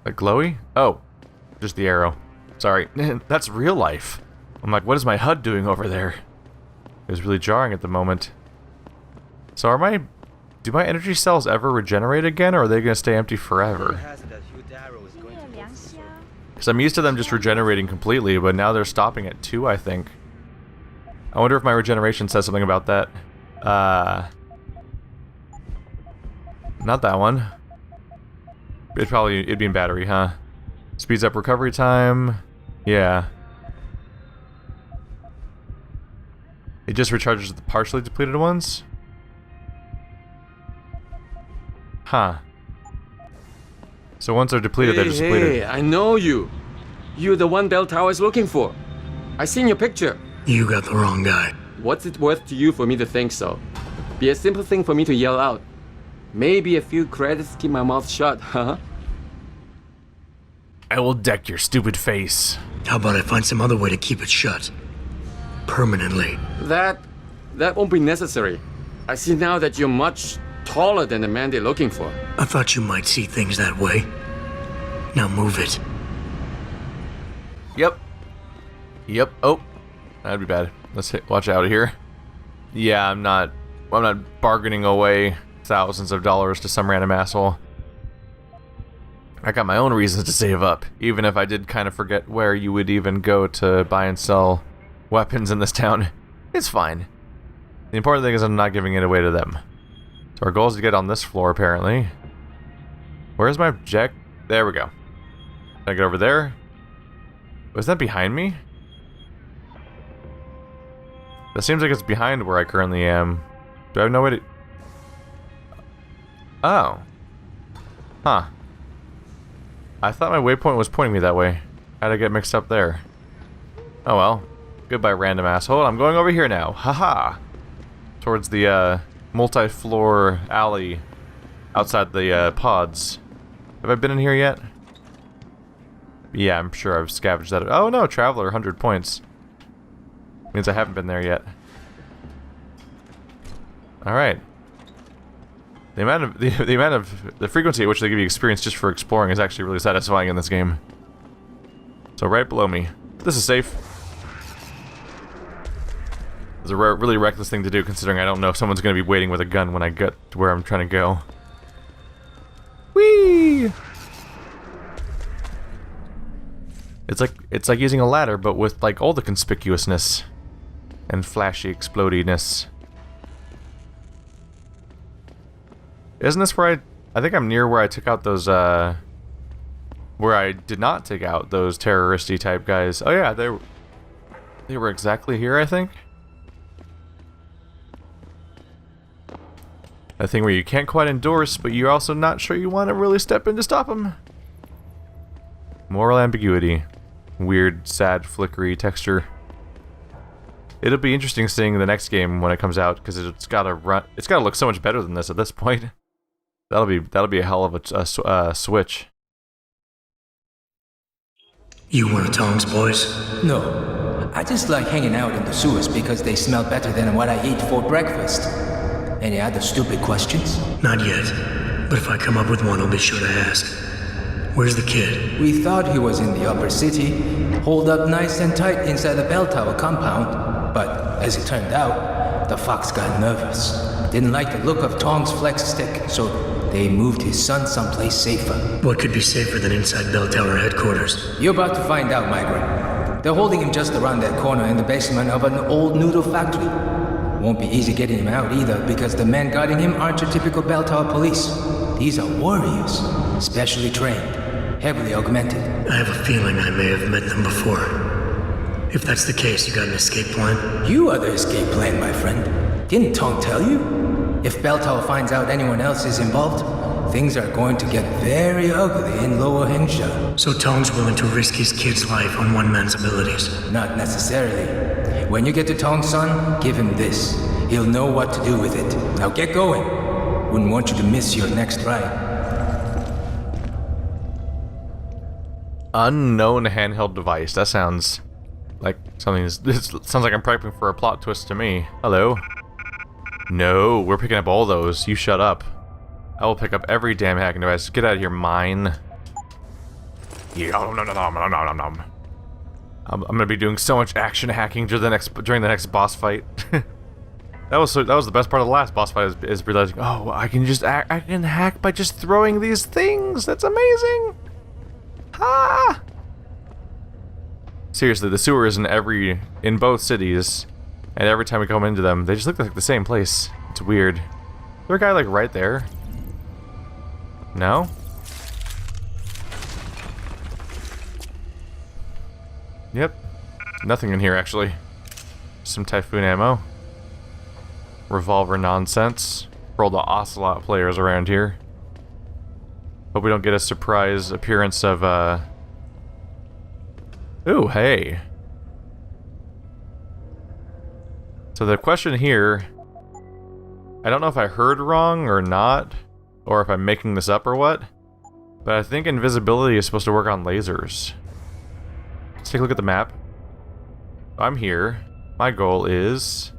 Like glowy? Oh, just the arrow. Sorry, that's real life. I'm like, what is my HUD doing over there? It was really jarring at the moment. So do my energy cells ever regenerate again, or are they going to stay empty forever? Because I'm used to them just regenerating completely, but now they're stopping at 2, I think. I wonder if my regeneration says something about that. Not that one. It'd be in battery, huh? Speeds up recovery time. Yeah. It just recharges the partially depleted ones? Huh. So once they're depleted, they're just depleted. Hey, I know you. You're the one Bell Tower is looking for. I seen your picture. You got the wrong guy. What's it worth to you for me to think so? Be a simple thing for me to yell out. Maybe a few credits keep my mouth shut, huh? I will deck your stupid face. How about I find some other way to keep it shut? Permanently. That won't be necessary. I see now that you're much taller than the man they're looking for. I thought you might see things that way. Now move it. Yep. Oh, that'd be bad. Watch out here. Yeah, I'm not bargaining away thousands of dollars to some random asshole. I got my own reasons to save up, even if I did kind of forget where you would even go to buy and sell weapons in this town. It's fine. The important thing is I'm not giving it away to them. So our goal is to get on this floor, apparently. Where's my jack? There we go. Can I get over there? Was that behind me? That seems like it's behind where I currently am. Do I have no way to... Oh. Huh. I thought my waypoint was pointing me that way. How'd I get mixed up there? Oh well. Goodbye, random asshole. I'm going over here now. Haha. Towards the multi-floor alley outside the pods. Have I been in here yet? Yeah, I'm sure I've scavenged that. Oh no, Traveler, 100 points. Means I haven't been there yet. Alright. The frequency at which they give you experience just for exploring is actually really satisfying in this game. So right below me. This is safe. It's a really reckless thing to do considering I don't know if someone's going to be waiting with a gun when I get to where I'm trying to go. Whee! It's like using a ladder, but with like all the conspicuousness and flashy explodiness. Isn't this where I think I'm near where I took out those where I did not take out those terroristy type guys. Oh yeah, they were exactly here, I think. That thing where you can't quite endorse, but you're also not sure you want to really step in to stop them. Moral ambiguity. Weird, sad, flickery texture. It'll be interesting seeing the next game when it comes out, because it's gotta look so much better than this at this point. That'll be a hell of a switch. You one of Tom's boys? No. I just like hanging out in the sewers because they smell better than what I eat for breakfast. Any other stupid questions? Not yet. But if I come up with one, I'll be sure to ask. Where's the kid? We thought he was in the upper city, holed up nice and tight inside the bell tower compound. But as it turned out, the fox got nervous. Didn't like the look of Tong's flex stick, so they moved his son someplace safer. What could be safer than inside bell tower headquarters? You're about to find out, Migrant. They're holding him just around that corner in the basement of an old noodle factory. Won't be easy getting him out either, because the men guarding him aren't your typical bell tower police. These are warriors, specially trained, heavily augmented. I have a feeling I may have met them before. If that's the case, you got an escape plan? You are the escape plan, my friend. Didn't Tong tell you? If Bell Tower finds out anyone else is involved, things are going to get very ugly in Lower Hengsha. So Tong's willing to risk his kid's life on one man's abilities? Not necessarily. When you get to Tong's son, give him this. He'll know what to do with it. Now get going. Wouldn't want you to miss your next ride. Unknown handheld device. That sounds like something. This sounds like I'm prepping for a plot twist to me. Hello. No, we're picking up all those. You shut up. I will pick up every damn hacking device. Get out of here, mine. Yeah, nom, nom, nom, nom, nom, nom, nom. I'm gonna be doing so much action hacking during the next boss fight. That was the best part of the last boss fight is realizing, oh, I can hack by just throwing these things. That's amazing. Ah! Seriously, the sewer is in both cities, and every time we come into them, they just look like the same place. It's weird. Is there a guy like right there? No? Yep. Nothing in here actually. Some Typhoon ammo. Revolver nonsense for all the Ocelot players around here. Hope we don't get a surprise appearance of, Ooh, hey. So the question here... I don't know if I heard wrong or not, or if I'm making this up or what, but I think invisibility is supposed to work on lasers. Let's take a look at the map. I'm here. My goal is...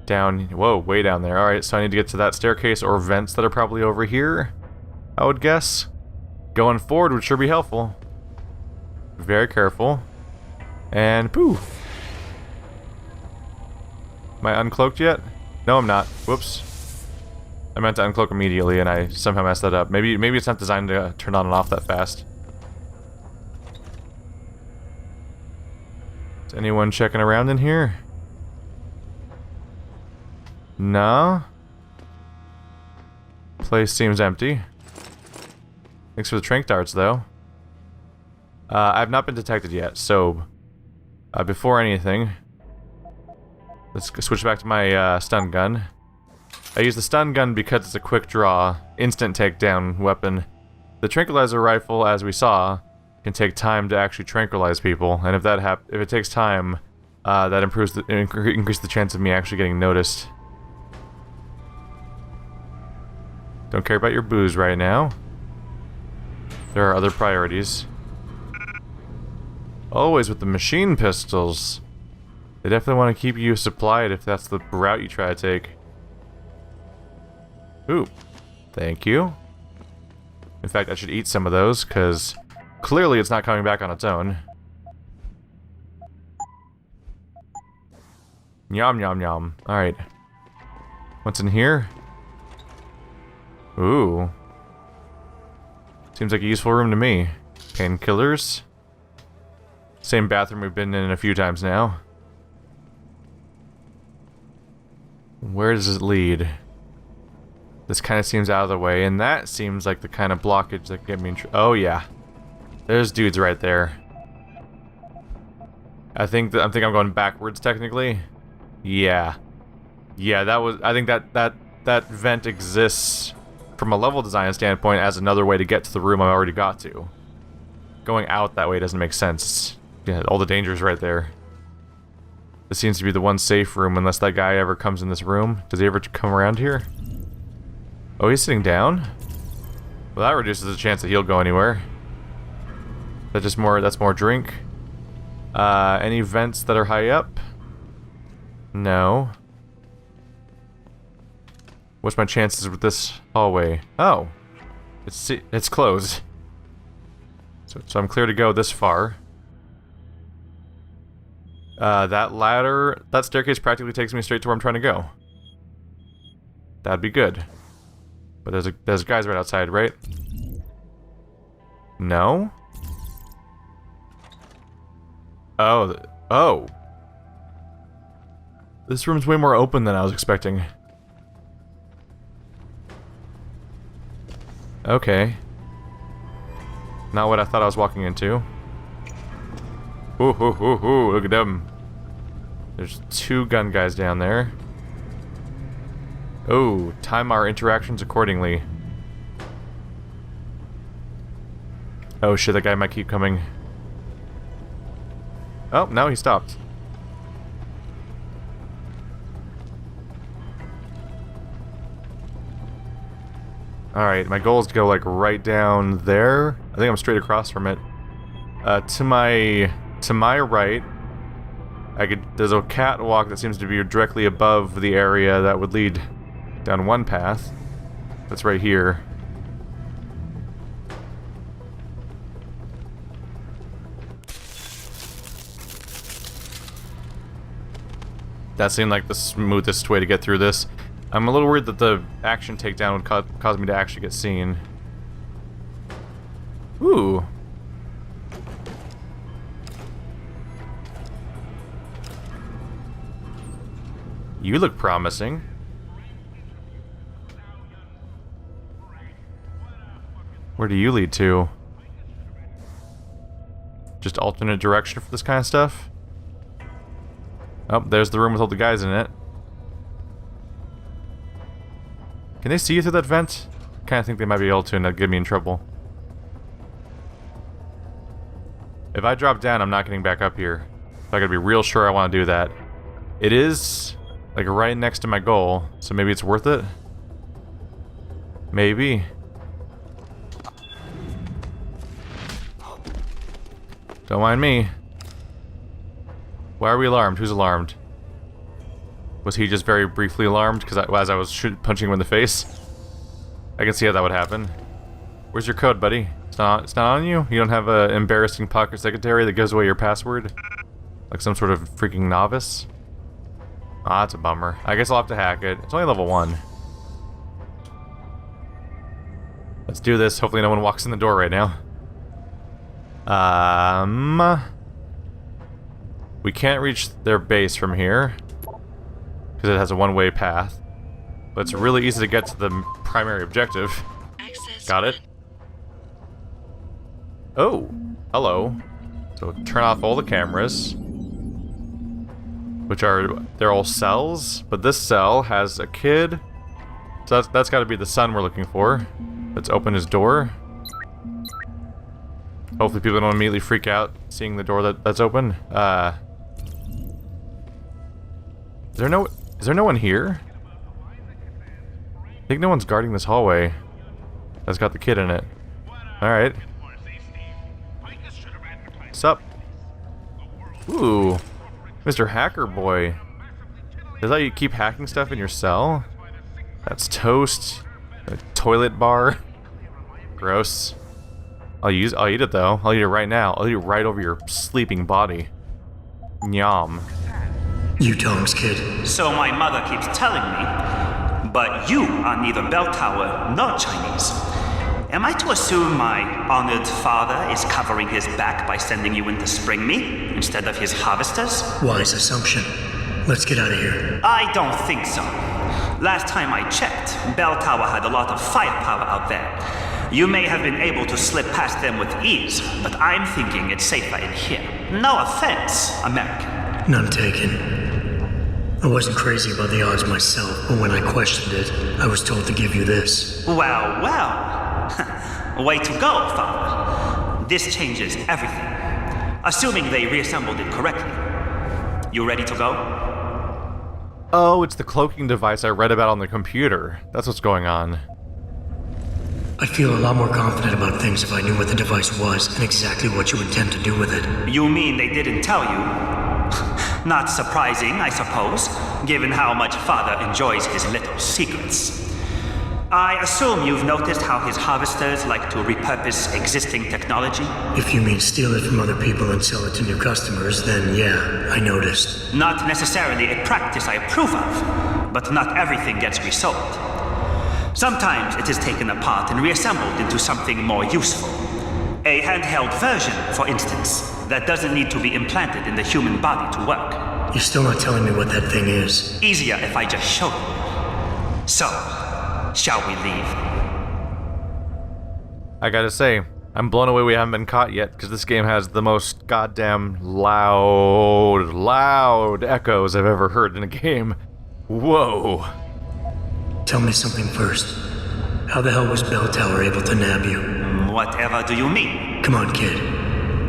down... whoa, way down there. Alright, so I need to get to that staircase or vents that are probably over here, I would guess. Going forward would sure be helpful. Very careful. And poof. Am I uncloaked yet? No, I'm not. Whoops. I meant to uncloak immediately and I somehow messed that up. Maybe it's not designed to turn on and off that fast. Is anyone checking around in here? No. Place seems empty. Thanks for the tranq darts, though. I've not been detected yet, so... before anything... let's switch back to my stun gun. I use the stun gun because it's a quick draw, instant takedown weapon. The tranquilizer rifle, as we saw, can take time to actually tranquilize people, and if it takes time, that increases the chance of me actually getting noticed. Don't care about your booze right now. There are other priorities. Always with the machine pistols. They definitely want to keep you supplied if that's the route you try to take. Ooh. Thank you. In fact, I should eat some of those, because clearly it's not coming back on its own. Yum, yum, yum. Alright. What's in here? Ooh. Seems like a useful room to me. Painkillers. Same bathroom we've been in a few times now. Where does it lead? This kind of seems out of the way, and that seems like the kind of blockage that can get me in oh yeah. There's dudes right there. I think I'm going backwards technically. Yeah. Yeah, that was I think that vent exists from a level design standpoint as another way to get to the room I already got to. Going out that way doesn't make sense. Yeah, all the danger's right there. This seems to be the one safe room unless that guy ever comes in this room. Does he ever come around here? Oh, he's sitting down? Well, that reduces the chance that he'll go anywhere. That's more drink. Any vents that are high up? No. What's my chances with this hallway? Oh. It's closed. So I'm clear to go this far. That staircase practically takes me straight to where I'm trying to go. That'd be good. But there's guys right outside, right? No? Oh. This room's way more open than I was expecting. Okay. Not what I thought I was walking into. Ooh, look at them. There's 2 gun guys down there. Oh, time our interactions accordingly. Oh shit, that guy might keep coming. Oh, no, he stopped. Alright, my goal is to go like right down there. I think I'm straight across from it. To my right, there's a catwalk that seems to be directly above the area that would lead down one path. That's right here. That seemed like the smoothest way to get through this. I'm a little worried that the action takedown would cause me to actually get seen. Ooh. You look promising. Where do you lead to? Just alternate direction for this kind of stuff? Oh, there's the room with all the guys in it. Can they see you through that vent? I kind of think they might be able to, and that'd get me in trouble. If I drop down, I'm not getting back up here. So I gotta be real sure I want to do that. It is, like, right next to my goal, so maybe it's worth it? Maybe. Don't mind me. Why are we alarmed? Who's alarmed? Was he just very briefly alarmed because as I was punching him in the face? I can see how that would happen. Where's your code, buddy? It's not on you? You don't have an embarrassing pocket secretary that gives away your password? Like some sort of freaking novice? Ah, that's a bummer. I guess I'll have to hack it. It's only level 1. Let's do this. Hopefully no one walks in the door right now. We can't reach their base from here because it has a one-way path. But it's really easy to get to the primary objective. Got it? Oh, hello. So turn off all the cameras, which they're all cells, but this cell has a kid. So that's got to be the son we're looking for. Let's open his door. Hopefully people don't immediately freak out seeing the door that's open. Is there no one here? I think no one's guarding this hallway that's got the kid in it. Alright. What's up? Ooh. Mr. Hacker Boy. Is that you keep hacking stuff in your cell? That's toast. A toilet bar. Gross. I'll eat it though. I'll eat it right now. I'll eat it right over your sleeping body. Nyam. You Tom's kid. So my mother keeps telling me, but you are neither bell tower nor Chinese. Am I to assume my honored father is covering his back by sending you in to spring me instead of his harvesters? Wise assumption. Let's get out of here. I don't think so. Last time I checked, Bell Tower had a lot of firepower out there. You may have been able to slip past them with ease, but I'm thinking it's safer in here. No offense, American. None taken. I wasn't crazy about the odds myself, but when I questioned it, I was told to give you this. Well, well. Way to go, Father. This changes everything. Assuming they reassembled it correctly. You ready to go? Oh, it's the cloaking device I read about on the computer. That's what's going on. I'd feel a lot more confident about things if I knew what the device was and exactly what you intend to do with it. You mean they didn't tell you? Not surprising, I suppose, given how much Father enjoys his little secrets. I assume you've noticed how his harvesters like to repurpose existing technology? If you mean steal it from other people and sell it to new customers, then yeah, I noticed. Not necessarily a practice I approve of, but not everything gets resold. Sometimes it is taken apart and reassembled into something more useful. A handheld version, for instance, that doesn't need to be implanted in the human body to work. You're still not telling me what that thing is. Easier if I just show you. So, shall we leave? I gotta say, I'm blown away we haven't been caught yet, because this game has the most goddamn loud echoes I've ever heard in a game. Whoa. Tell me something first. How the hell was Bell Tower able to nab you? Whatever do you mean? Come on, kid.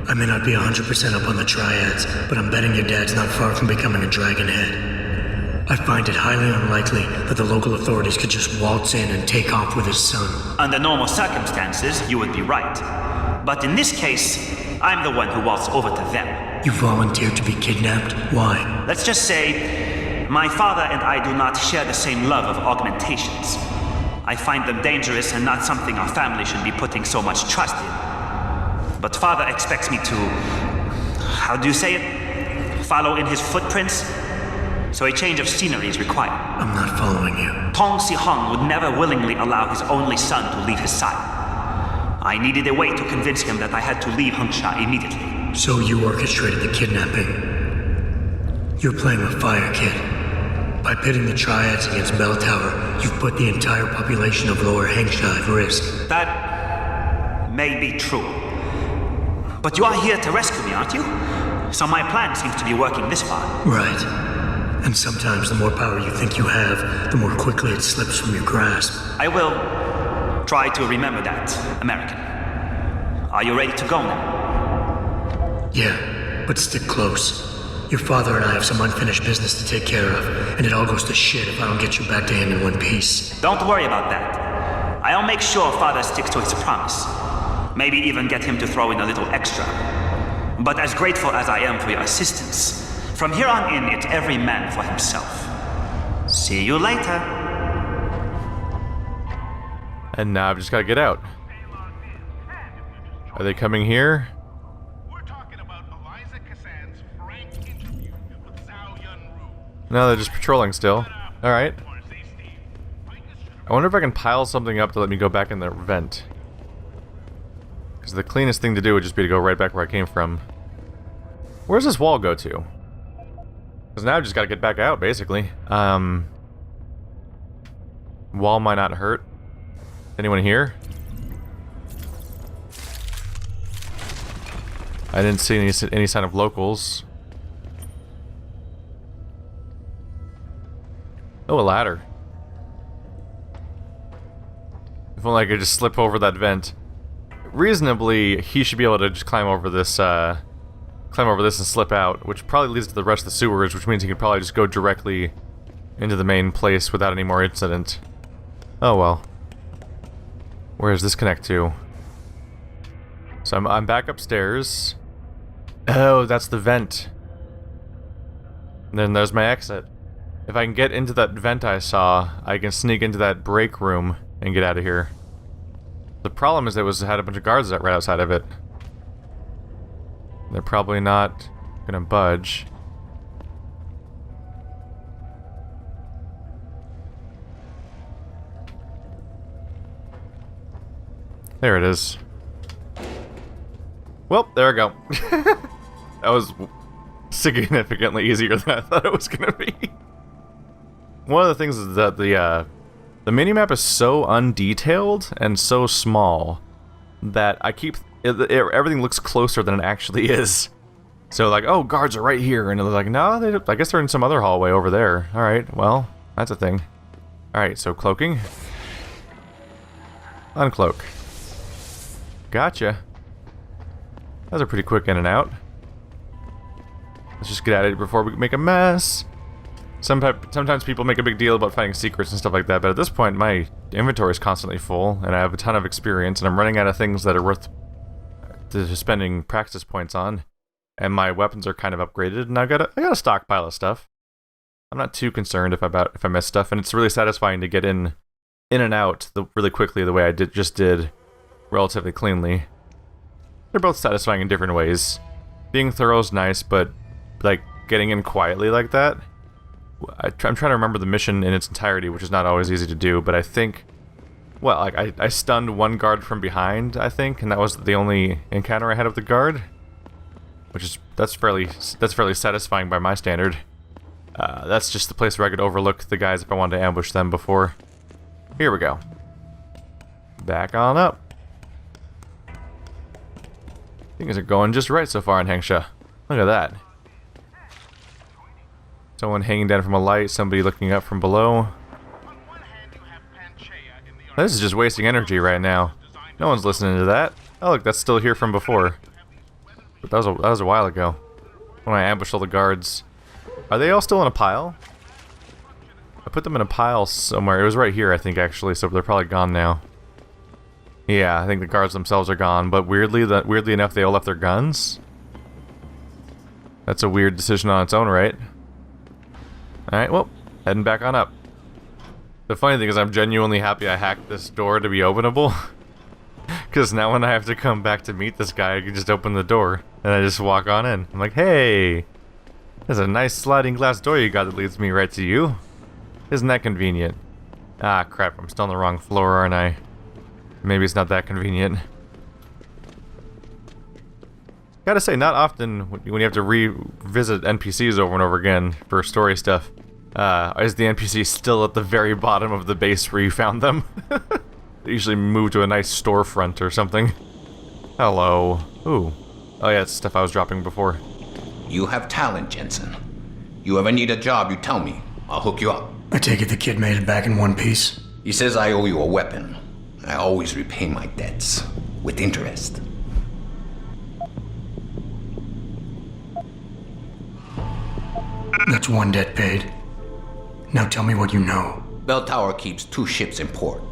I may not be 100% up on the triads, but I'm betting your dad's not far from becoming a dragonhead. I find it highly unlikely that the local authorities could just waltz in and take off with his son. Under normal circumstances, you would be right. But in this case, I'm the one who waltzed over to them. You volunteered to be kidnapped? Why? Let's just say, my father and I do not share the same love of augmentations. I find them dangerous and not something our family should be putting so much trust in. But father expects me to, how do you say it? Follow in his footprints? so a change of scenery is required. I'm not following you. Tong Si-hung would never willingly allow his only son to leave his side. I needed a way to convince him that I had to leave Hengsha immediately. So you orchestrated the kidnapping. You're playing with fire, kid. By pitting the Triads against Bell Tower, you've put the entire population of Lower Hengsha at risk. That may be true. But you are here to rescue me, aren't you? So my plan seems to be working this far. Right. And sometimes the more power you think you have, the more quickly it slips from your grasp. I will try to remember that, American. Are you ready to go now? Yeah, but stick close. Your father and I have some unfinished business to take care of, and it all goes to shit if I don't get you back to him in one piece. Don't worry about that. I'll make sure father sticks to his promise. Maybe even get him to throw in a little extra. But as grateful as I am for your assistance, from here on in, it's every man for himself. See you later. And now I've just got to get out. Are they coming here? No, they're just patrolling still. Alright. I wonder if I can pile something up to let me go back in the vent. Because the cleanest thing to do would just be to go right back where I came from. Where's this wall go to? Because now I just gotta get back out, basically. Wall might not hurt. Anyone here? I didn't see any sign of locals. Oh, a ladder. If only I could just slip over that vent. Reasonably, he should be able to just climb over this and slip out, which probably leads to the rest of the sewers, which means he could probably just go directly into the main place without any more incident. Oh well. Where does this connect to? So I'm back upstairs. Oh, that's the vent. And then there's my exit. If I can get into that vent I saw, I can sneak into that break room and get out of here. The problem is it had a bunch of guards right outside of it. They're probably not gonna budge. There it is. Well, there we go. That was significantly easier than I thought it was gonna be. One of the things is that the minimap is so undetailed and so small that I keep everything looks closer than it actually is. So like, oh, guards are right here, and they're like, no, I guess they're in some other hallway over there. All right, well, that's a thing. All right, so cloaking, uncloak. Gotcha. That was a pretty quick in and out. Let's just get out of here before we make a mess. Sometimes people make a big deal about finding secrets and stuff like that, but at this point my inventory is constantly full, and I have a ton of experience, and I'm running out of things that are worth spending practice points on, and my weapons are kind of upgraded, and I got a stockpile of stuff. I'm not too concerned if I miss stuff, and it's really satisfying to get in and out really quickly the way I just did, relatively cleanly. They're both satisfying in different ways. Being thorough is nice, but like getting in quietly like that. I'm trying to remember the mission in its entirety, which is not always easy to do, but I think, well, like I stunned one guard from behind, I think, and that was the only encounter I had with the guard, which is that's fairly satisfying by my standard. That's just the place where I could overlook the guys if I wanted to ambush them before. Here we go. Back on up. Things are going just right so far in Hengsha. Look at that. Someone hanging down from a light, somebody looking up from below. This is just wasting energy right now. No one's listening to that. Oh look, that's still here from before. But that was a while ago. When I ambushed all the guards. Are they all still in a pile? I put them in a pile somewhere. It was right here, I think, actually, so they're probably gone now. Yeah, I think the guards themselves are gone, but weirdly enough, they all left their guns. That's a weird decision on its own, right? Alright, well, heading back on up. The funny thing is I'm genuinely happy I hacked this door to be openable. Because now when I have to come back to meet this guy, I can just open the door, and I just walk on in. I'm like, hey! There's a nice sliding glass door you got that leads me right to you. Isn't that convenient? Ah, crap, I'm still on the wrong floor, aren't I? Maybe it's not that convenient. Gotta say, not often when you have to revisit NPCs over and over again for story stuff, is the NPC still at the very bottom of the base where you found them. They usually move to a nice storefront or something. Hello. Ooh. Oh yeah, it's stuff I was dropping before. You have talent, Jensen. You ever need a job, you tell me. I'll hook you up. I take it the kid made it back in one piece? He says I owe you a weapon. I always repay my debts. With interest. That's one debt paid. Now tell me what you know. Bell Tower keeps 2 ships in port.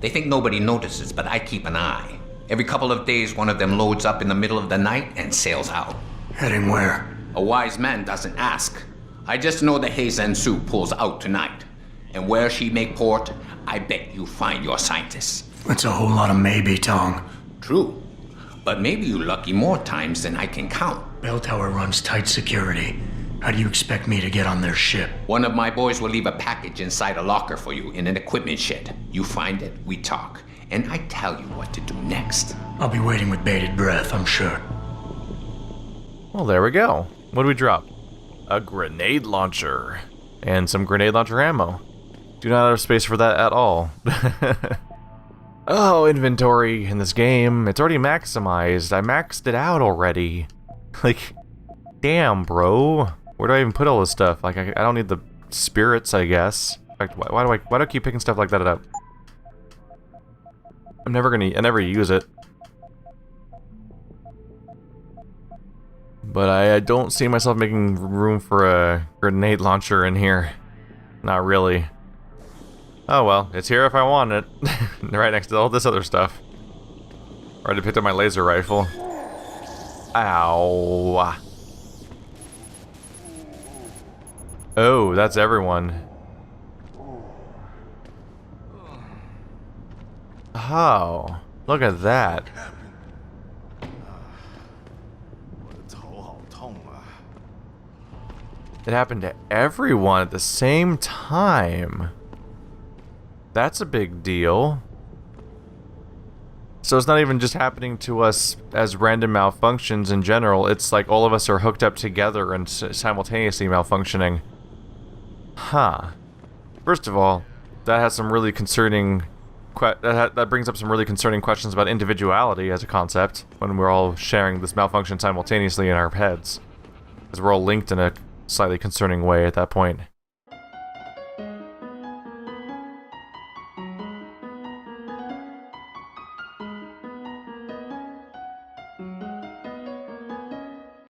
They think nobody notices, but I keep an eye. Every couple of days, one of them loads up in the middle of the night and sails out. Heading where? A wise man doesn't ask. I just know the Heizen Su pulls out tonight. And where she make port, I bet you find your scientists. That's a whole lot of maybe, Tong. True. But maybe you lucky more times than I can count. Bell Tower runs tight security. How do you expect me to get on their ship? One of my boys will leave a package inside a locker for you in an equipment shed. You find it, we talk, and I tell you what to do next. I'll be waiting with bated breath, I'm sure. Well, there we go. What do we drop? A grenade launcher. And some grenade launcher ammo. Do not have space for that at all. Oh, inventory in this game. It's already maximized. I maxed it out already. Like, damn, bro. Where do I even put all this stuff? Like, I don't need the spirits, I guess. In fact, why do I keep picking stuff like that up? I never use it. But I don't see myself making room for a grenade launcher in here. Not really. Oh well, it's here if I want it. Right next to all this other stuff. Already picked up my laser rifle. Ow. Oh, that's everyone. Oh, look at that. It happened to everyone at the same time. That's a big deal. So it's not even just happening to us as random malfunctions in general, it's like all of us are hooked up together and simultaneously malfunctioning. Huh. First of all, that has some really concerning... that brings up some really concerning questions about individuality as a concept, when we're all sharing this malfunction simultaneously in our heads. Because we're all linked in a slightly concerning way at that point.